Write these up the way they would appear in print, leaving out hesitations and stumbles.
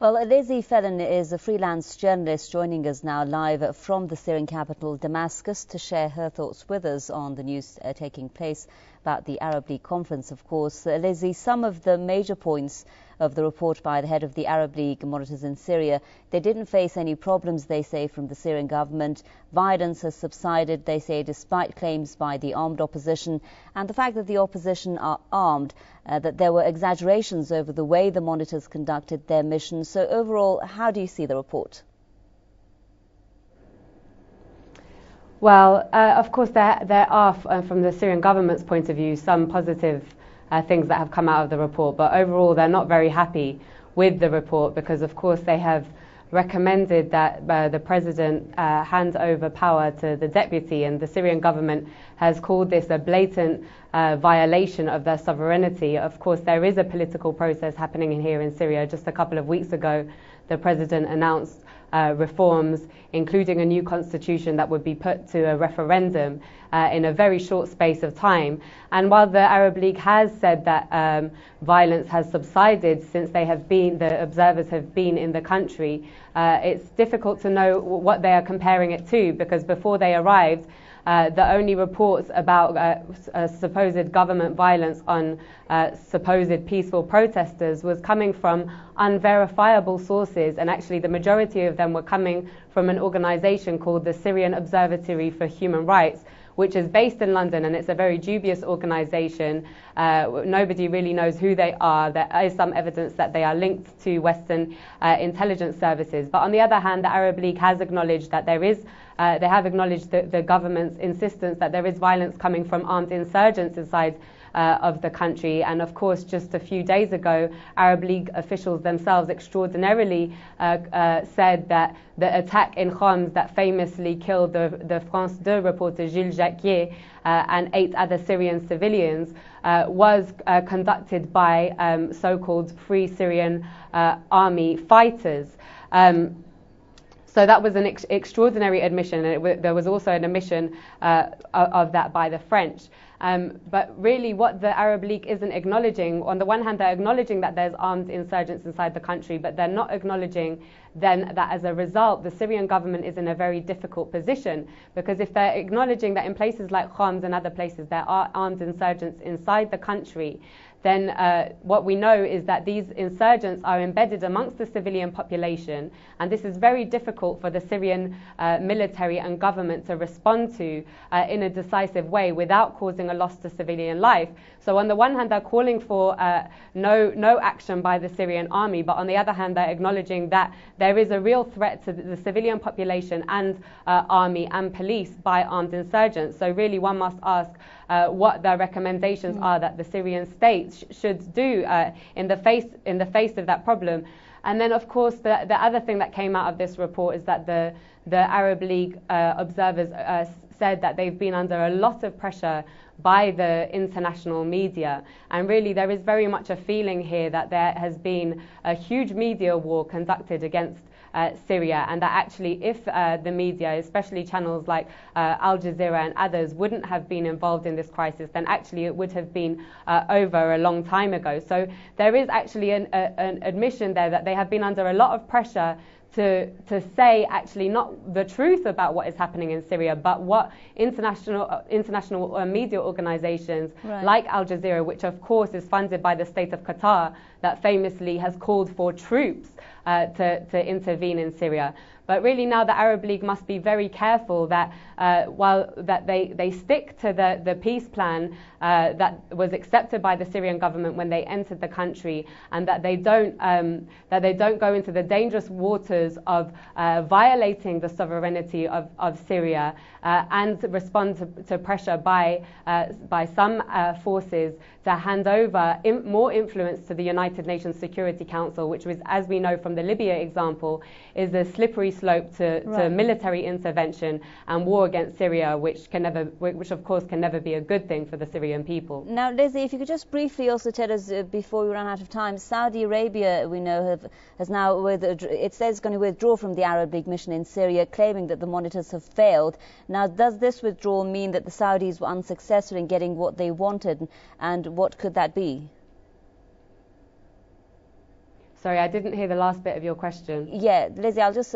Well, Lizzie Phelan is a freelance journalist joining us now live from the Syrian capital, Damascus, to share her thoughts with us on the news taking place about the Arab League conference, of course. Lizzie, some of the major points of the report by the head of the Arab League monitors in Syria, they didn't face any problems, they say, from the Syrian government. Violence has subsided, they say, despite claims by the armed opposition, and the fact that the opposition are armed, that there were exaggerations over the way the monitors conducted their mission. So overall, how do you see the report? Well, of course, there are, from the Syrian government's point of view, some positive things that have come out of the report. But overall, they're not very happy with the report because, of course, they have recommended that the president hand over power to the deputy, and the Syrian government has called this a blatant violation of their sovereignty. Of course, there is a political process happening here in Syria. Just a couple of weeks ago, the president announced reforms, including a new constitution that would be put to a referendum in a very short space of time. And while the Arab League has said that violence has subsided since the observers have been in the country, it's difficult to know what they are comparing it to, because before they arrived, the only reports about supposed government violence on supposed peaceful protesters was coming from unverifiable sources, and actually the majority of them were coming from an organization called the Syrian Observatory for Human Rights, which is based in London, and it's a very dubious organization. Nobody really knows who they are. There is some evidence that they are linked to Western intelligence services. But on the other hand, the Arab League has acknowledged that they have acknowledged the government's insistence that there is violence coming from armed insurgents inside of the country. And of course, just a few days ago, Arab League officials themselves extraordinarily said that the attack in Homs that famously killed the France 2 reporter Gilles Jacquier and 8 other Syrian civilians was conducted by so-called Free Syrian Army fighters. So that was an extraordinary admission, and there was also an admission of that by the French. But really what the Arab League isn't acknowledging, on the one hand they're acknowledging that there's armed insurgents inside the country, but they're not acknowledging then that as a result the Syrian government is in a very difficult position, because if they're acknowledging that in places like Homs and other places there are armed insurgents inside the country, then what we know is that these insurgents are embedded amongst the civilian population, and this is very difficult for the Syrian military and government to respond to in a decisive way without causing a loss to civilian life. So on the one hand they're calling for no action by the Syrian army, but on the other hand they're acknowledging that there is a real threat to the civilian population and army and police by armed insurgents. So really one must ask what the recommendations are that the Syrian state should do in the face of that problem. And then of course the other thing that came out of this report is that the Arab League observers said that they've been under a lot of pressure by the international media, and really there is very much a feeling here that there has been a huge media war conducted against Syria, and that actually if the media, especially channels like Al Jazeera and others, wouldn't have been involved in this crisis, then actually it would have been over a long time ago. So there is actually an admission there that they have been under a lot of pressure to say actually not the truth about what is happening in Syria, but what international media organizations like Al Jazeera, which of course is funded by the state of Qatar, that famously has called for troops to intervene in Syria. But really now the Arab League must be very careful that while that they stick to the peace plan that was accepted by the Syrian government when they entered the country, and that they don't go into the dangerous waters of violating the sovereignty of Syria and respond to pressure by some forces to hand over more influence to the United Nations Security Council, which was, as we know from the Libya example, is a slippery slope to military intervention and war against Syria, which of course can never be a good thing for the Syrian people. Now, Lizzie, if you could just briefly also tell us before we run out of time, Saudi Arabia, we know, has now it says it's going to withdraw from the Arab League mission in Syria, claiming that the monitors have failed. Now, does this withdrawal mean that the Saudis were unsuccessful in getting what they wanted, and what could that be? Sorry, I didn't hear the last bit of your question. Yeah, Lizzie, I'll just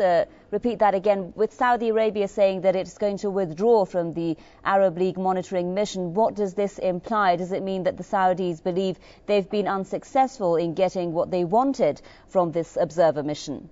repeat that again. With Saudi Arabia saying that it's going to withdraw from the Arab League monitoring mission, what does this imply? Does it mean that the Saudis believe they've been unsuccessful in getting what they wanted from this observer mission?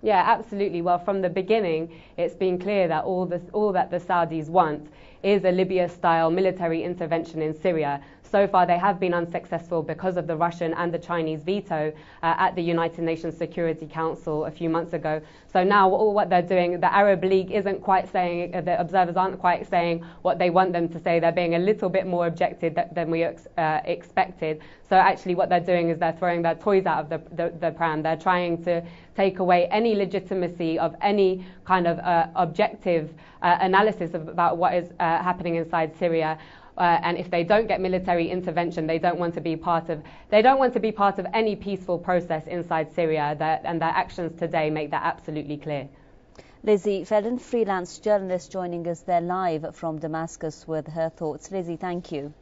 Yeah, absolutely. Well, from the beginning, it's been clear that all that the Saudis want is a Libya-style military intervention in Syria. So far, they have been unsuccessful because of the Russian and the Chinese veto at the United Nations Security Council a few months ago. So now all what they're doing, the Arab League isn't quite saying, the observers aren't quite saying what they want them to say. They're being a little bit more objective than we expected. So actually what they're doing is they're throwing their toys out of the pram. They're trying to take away any legitimacy of any kind of objective analysis about what is happening inside Syria. And if they don't get military intervention, they don't want to be part of any peaceful process inside Syria. And their actions today make that absolutely clear. Lizzie Phelan, freelance journalist, joining us there live from Damascus with her thoughts. Lizzie, thank you.